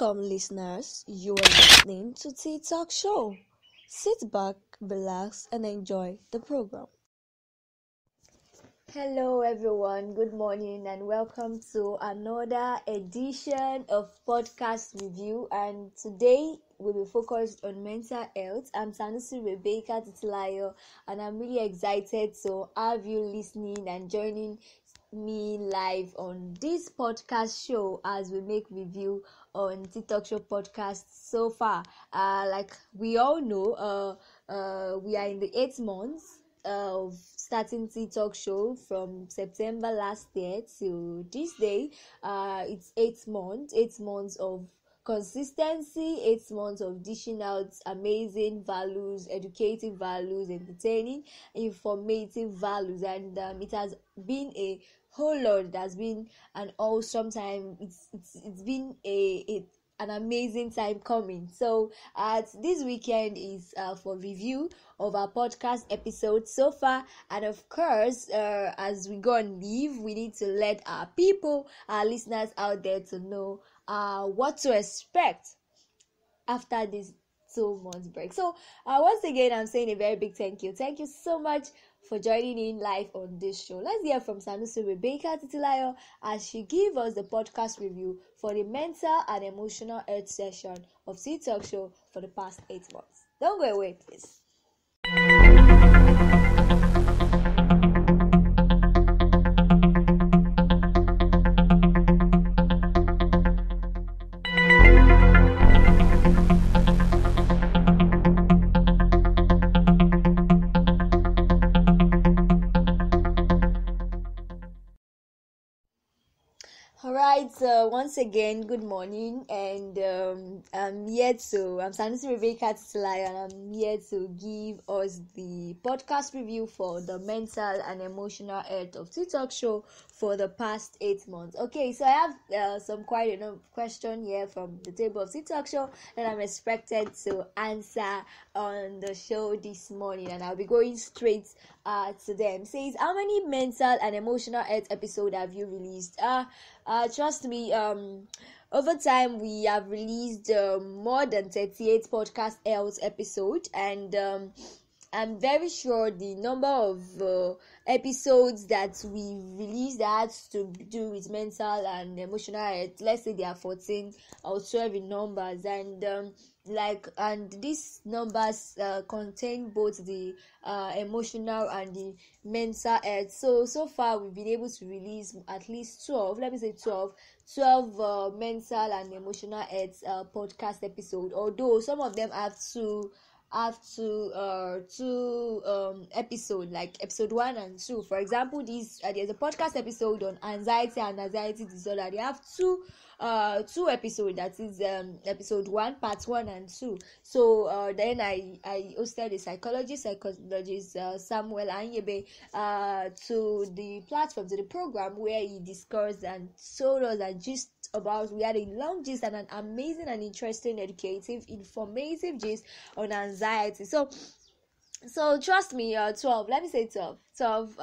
Welcome, listeners. You are listening to Tea Talk Show. Sit back, relax, and enjoy the program. Hello, everyone. Good morning, and welcome to another edition of Podcast Review. And today we will focus on mental health. I'm Sanusi Rebecca, and I'm really excited to have you listening and joining me live on this podcast show as we make review on TikTok Show podcast so far. Like we all know, we are in the 8th month of starting TikTok Show from September last year to this day. It's 8 months of consistency, 8 months of dishing out amazing values, educative values, entertaining, informative values, and it has been a whole lot. It has been an awesome time. It's been an amazing time coming. So this weekend is for review of our podcast episode so far, and of course, as we go on leave, we need to let our people, our listeners out there, to know what to expect after this 2 months break. So once again, I'm saying a very big thank you so much for joining in live on this show. Let's hear from Sanusi Rebecca as she gives us the podcast review for the mental and emotional health session of TikTok Show for the past 8 months. Don't go away, please. Alright, once again, good morning, and I'm Sanusi Rebecca and I'm here to give us the podcast review for the mental and emotional health of TikTok Show for the past 8 months. Okay, so I have some quite enough question here from the table of TikTok Show that I'm expected to answer on the show this morning, and I'll be going straight to them. Says, how many mental and emotional health episodes have you released? Trust me, over time we have released more than 38 podcast health episodes, and I'm very sure the number of episodes that we released that has to do with mental and emotional health, let's say they are 14 or 12 in numbers, and these numbers contain both the emotional and the mental health. So far we've been able to release at least 12 mental and emotional health podcast episode, although some of them have two episode, like episode 1 and 2. For example, there's a podcast episode on anxiety and anxiety disorder. They have two episodes, that is episode 1, part 1 and 2. So then I hosted a psychologist Samuel Anyebe to the platform, to the program, where he discussed and showed us a gist about. We had a long gist and an amazing and interesting, educative, informative gist on anxiety. So trust me, 12, let me say 12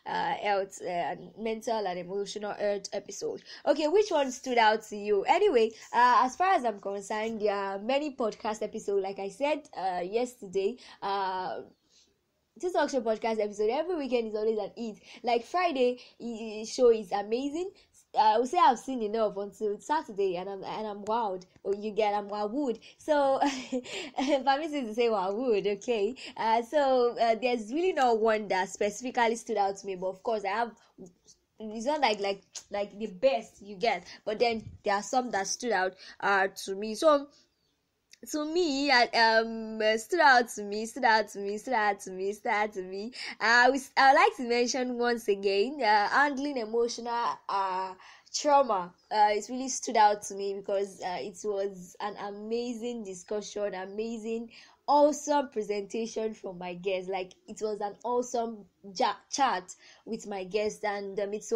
health and mental and emotional health episode. Okay, which one stood out to you? Anyway, as far as I'm concerned, there are many podcast episodes. Like I said yesterday, this talk show podcast episode every weekend is always an eat. Like Friday show is amazing. I would say I've seen enough until Saturday, and I'm wowed. I'm wowed. So permission to say wowed, okay. So there's really no one that specifically stood out to me, but of course I have. It's not like the best you get, but then there are some that stood out to me. So to me, stood out to me. I would like to mention once again, handling emotional trauma. It really stood out to me because it was an amazing discussion, awesome presentation from my guest. Like, it was an awesome chat with my guest, and it's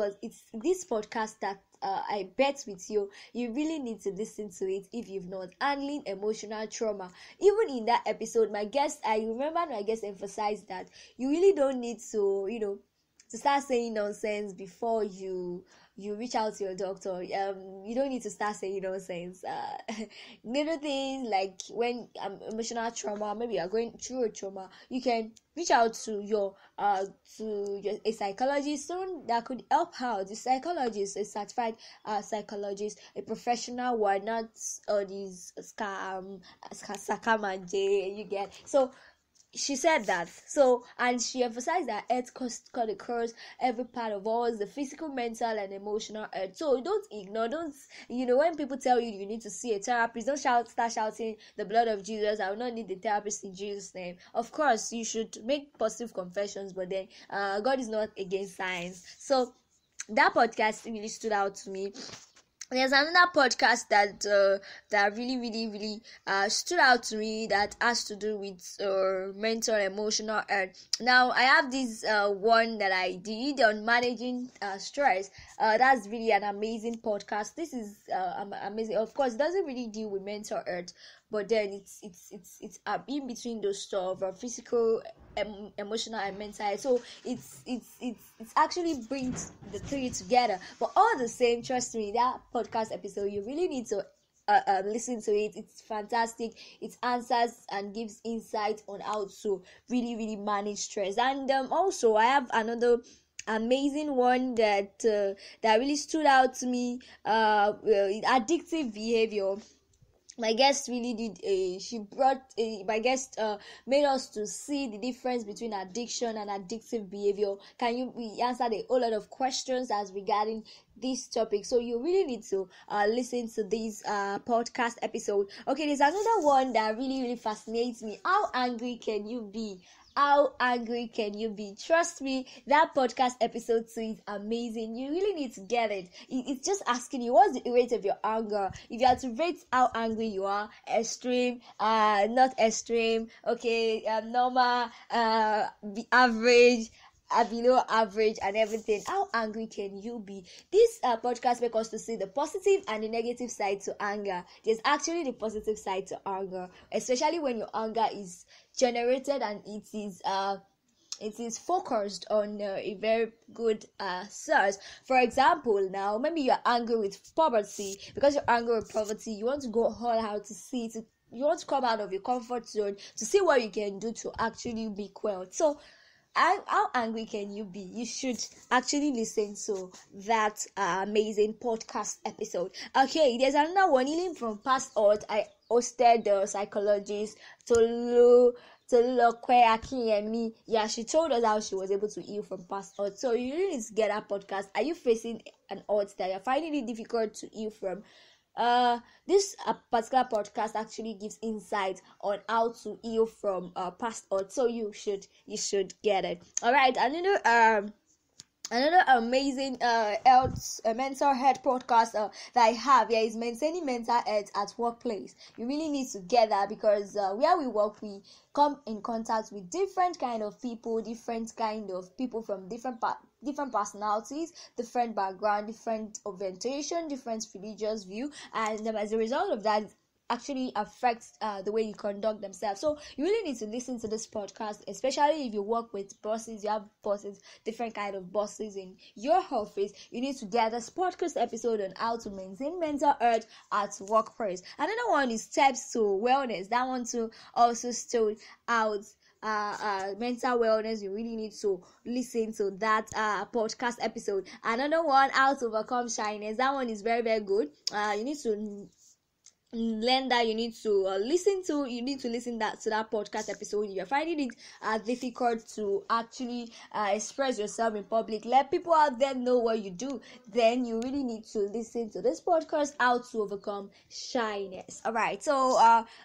this podcast that I bet with you really need to listen to it if you've not. Handling emotional trauma. Even in that episode, I remember my guest emphasized that you really don't need to, to start saying nonsense before you you reach out to your doctor. You don't need to start saying nonsense. Little things like when emotional trauma, maybe you're going through a trauma, you can reach out to a psychologist, someone that could help out. The psychologist, a certified psychologist, a professional one, not all these scam and J you get. So she said that. So, and she emphasized that health cut across every part of us, the physical, mental, and emotional health. So don't ignore, don't, when people tell you you need to see a therapist, don't start shouting the blood of Jesus, I will not need the therapist in Jesus' name. Of course, you should make positive confessions, but then God is not against science. So that podcast really stood out to me. There's another podcast that really stood out to me that has to do with mental emotional health. Now I have this one that I did on managing stress. That's really an amazing podcast. This is amazing. Of course, it doesn't really deal with mental health, but then it's in between those stuff, physical, emotional, and mental. So it's actually brings the three together. But all the same, trust me, that podcast episode, you really need to listen to it. It's fantastic. It answers and gives insight on how to really manage stress. And also I have another amazing one that really stood out to me. Addictive behavior. My guest really did my guest made us to see the difference between addiction and addictive behavior. We answered a whole lot of questions as regarding this topic, so you really need to listen to this podcast episode. Okay, there's another one that really fascinates me. How angry can you be? How angry can you be? Trust me, that podcast episode 2 is amazing. You really need to get it. It's just asking you, what's the rate of your anger? If you have to rate how angry you are, extreme, not extreme, okay, normal, average, below average, and everything. How angry can you be? This podcast makes us to see the positive and the negative side to anger. There's actually the positive side to anger, especially when your anger is generated and it is focused on a very good source. For example, now maybe you're angry with poverty. Because you're angry with poverty, you want to go all out to see it. You want to come out of your comfort zone to see what you can do to actually be quelled. So how angry can you be? You should actually listen to that amazing podcast episode. Okay, there's another one, healing from past hurt. I hosted the psychologist Tolukwe Akinyemi. Yeah, she told us how she was able to heal from past hurt. So you really need to get that podcast. Are you facing an hurt that you're finding it difficult to heal from? This particular podcast actually gives insight on how to heal from past hurt, so you should get it. All right, another amazing mental health podcast that I have here is maintaining mental health at workplace. You really need to get that, because where we work, we come in contact with different kind of people from different personalities, different background, different orientation, different religious view, and as a result of that, actually affects the way you conduct themselves. So you really need to listen to this podcast, especially if you work with bosses. You have bosses, different kind of bosses in your office. You need to get this podcast episode on how to maintain mental health at workplace. Another one is steps to wellness. That one too also stood out. Mental wellness. You really need to listen to that podcast episode. Another one, how to overcome shyness. That one is very good. You need to learn that. You need to listen to that podcast episode. If you're finding it difficult to actually express yourself in public, let people out there know what you do, then you really need to listen to this podcast, how to overcome shyness. All right, so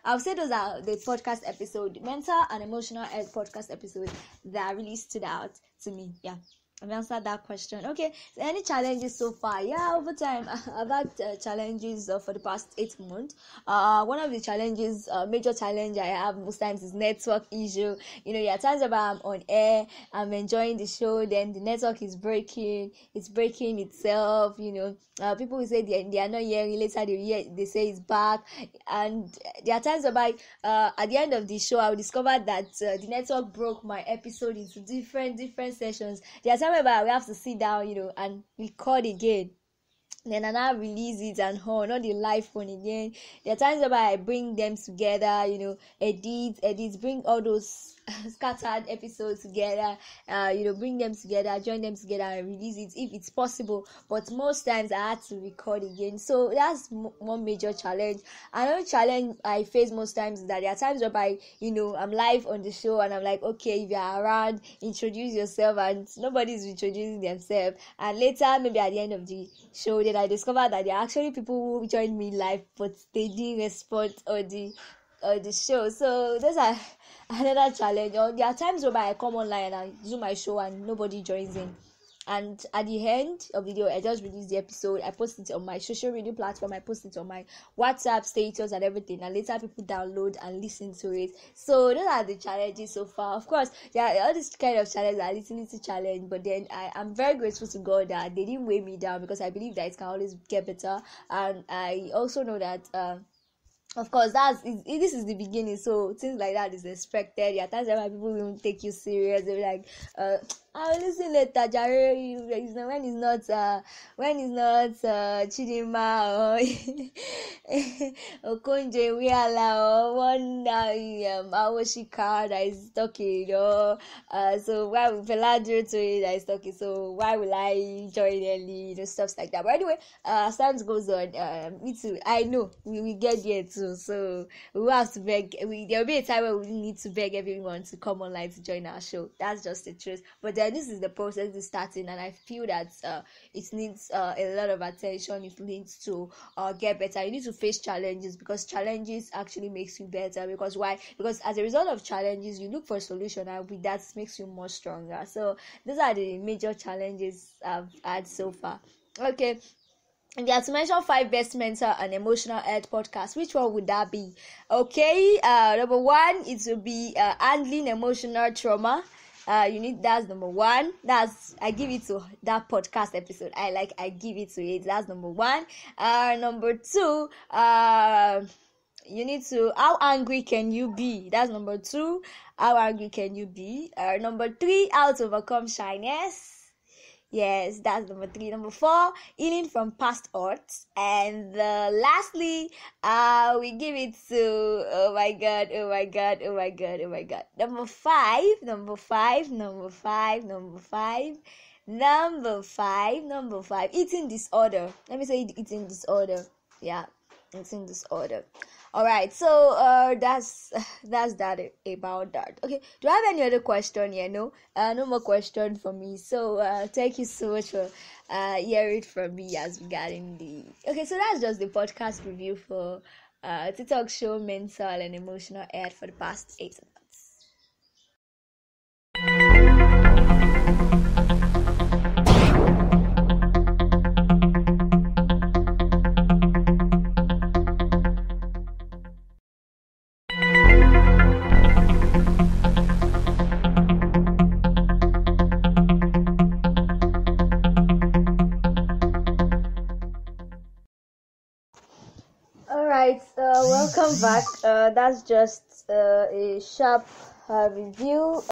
I'll say those are the podcast episode, mental and emotional health podcast episode that really stood out to me. Yeah, I've answered that question. Okay, so any challenges so far? Yeah, over time I've had challenges for the past 8 months. One of the major challenge I have most times is network issue. There are times where I'm on air, I'm enjoying the show, then the network is breaking. It's breaking itself. People will say they are not hearing. Later they say it's back, and there are times whereby at the end of the show I will discover that the network broke my episode into different sessions. There are times whereby we have to sit down, and record again. then I now release it and not the live phone again. There are times whereby I bring them together, edit, bring all those scattered episodes together, bring them together, join them together and release it if it's possible. But most times I had to record again. So that's one major challenge. Another challenge I face most times is that there are times whereby, I'm live on the show and I'm like, okay, if you're around, introduce yourself, and nobody's introducing themselves. And later, maybe at the end of the show, then I discovered that there are actually people who joined me live, but they didn't respond on the show. So those are another challenge. Or there are times whereby I come online and I do my show and nobody joins in. And at the end of the video, I just release the episode. I post it on my social media platform. I post it on my WhatsApp status and everything. And later people download and listen to it. So those are the challenges so far. Of course, all these kind of challenges are little challenge. But then I'm very grateful to God that they didn't weigh me down, because I believe that it can always get better. And I also know that of course, this is the beginning, so things like that is expected. There are times when people won't take you serious. They'll be like, I will listen later, Jare. When it's not Chidima or Okonje Wiala or one Awoshika that is talking, so why will Peladro to it that is talking? So why will I join early? Stuff like that. But anyway, as time goes on, me too. I know we will get there too. So we will have to beg. There will be a time where we need to beg everyone to come online to join our show. That's just the truth. But then this is the process is starting, and I feel that it needs a lot of attention. It needs to get better. You need to face challenges, because challenges actually makes you better. Because why? Because as a result of challenges, you look for a solution, and with that makes you more stronger. So those are the major challenges I've had so far. Okay. And you have to mention 5 best mental and emotional health podcasts. Which one would that be? Okay, number 1, it will be handling emotional trauma. That's number 1. I give it to that podcast episode. I give it to it. That's number 1. Number 2, you need to, how angry can you be? That's number 2. How angry can you be? Number 3, how to overcome shyness. Yes, that's number 3. Number 4, healing from past hurts. And lastly, we give it to, oh my god. Number 5, eating disorder. Let me say eating disorder. Yeah, eating disorder. All right, so that's that about that. Okay, do I have any other question here? No more question for me. So thank you so much for hearing from me as regarding the. Okay, so that's just the podcast review for TikTok show mental and emotional health for the past 8 months. Alright, welcome back. That's just a sharp review